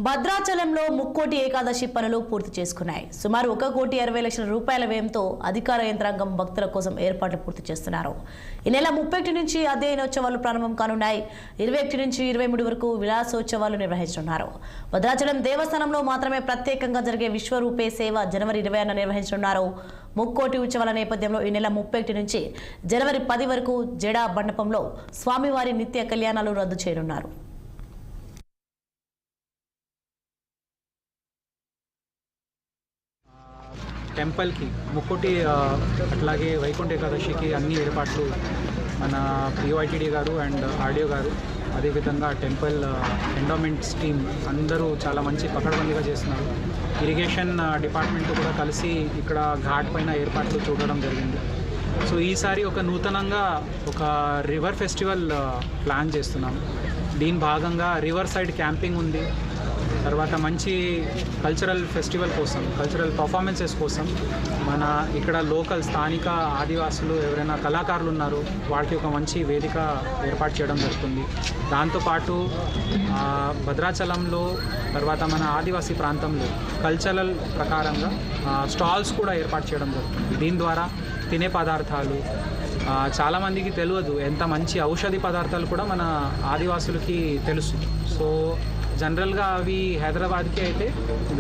భద్రాచలంలో ముక్కోటి ఏకాదశి పనులు పూర్తి చేసుకున్నాయి. సుమారు 1,60,00,000 రూపాయల వ్యయంతో అధికార యంత్రాంగం భక్తుల కోసం ఏర్పాట్లు పూర్తి చేస్తున్నారు. ఈ నెల 31 నుంచి అధ్యయనోత్సవాలు ప్రారంభం కానున్నాయి. 21 నుంచి 23 వరకు విలాసోత్సవాలు నిర్వహించనున్నారు. భద్రాచలం దేవస్థానంలో మాత్రమే ప్రత్యేకంగా జరిగే విశ్వరూపే సేవ జనవరి 20న నిర్వహించనున్నారు. ముక్కోటి ఉత్సవాల నేపథ్యంలో ఈ నెల 31 నుంచి జనవరి 10 వరకు జడా మండపంలో స్వామివారి నిత్య కళ్యాణాలు రద్దు చేయనున్నారు. టెంపుల్కి ముక్కోటి అట్లాగే వైకుంఠ ఏకాదశికి అన్ని ఏర్పాట్లు మన పిఓఐటీడీ గారు అండ్ ఆర్డీఓ గారు అదేవిధంగా టెంపుల్ ఎండోమెంట్స్ టీమ్ అందరూ చాలా మంచి పకడ్బందీగా చేస్తున్నారు. ఇరిగేషన్ డిపార్ట్మెంట్ కూడా కలిసి ఇక్కడ ఘాట్ పైన ఏర్పాట్లు చూడడం జరిగింది. సో ఈసారి ఒక నూతనంగా ఒక రివర్ ఫెస్టివల్ ప్లాన్ చేస్తున్నాము. దీని భాగంగా రివర్ సైడ్ క్యాంపింగ్ ఉంది. తర్వాత మంచి కల్చరల్ ఫెస్టివల్ కోసం, కల్చరల్ పర్ఫార్మెన్సెస్ కోసం మన ఇక్కడ లోకల్ స్థానిక ఆదివాసులు ఎవరైనా కళాకారులు ఉన్నారు వాటికి ఒక మంచి వేదిక ఏర్పాటు చేయడం జరుగుతుంది. దాంతోపాటు భద్రాచలంలో తర్వాత మన ఆదివాసీ ప్రాంతంలో కల్చరల్ ప్రకారంగా స్టాల్స్ కూడా ఏర్పాటు చేయడం జరుగుతుంది. దీని ద్వారా తినే పదార్థాలు చాలామందికి తెలియదు, ఎంత మంచి ఔషధి పదార్థాలు కూడా మన ఆదివాసులకి తెలుసు. సో జనరల్గా అవి హైదరాబాద్కి అయితే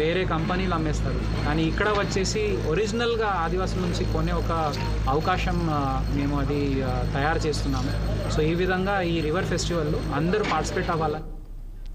వేరే కంపెనీలు అమ్మేస్తారు, కానీ ఇక్కడ వచ్చేసి ఒరిజినల్గా ఆదివాసుల నుంచి కొనే ఒక అవకాశం మేము అది తయారు చేస్తున్నాము. సో ఈ విధంగా ఈ రివర్ ఫెస్టివల్లో అందరూ పార్టిసిపేట్ అవ్వాలని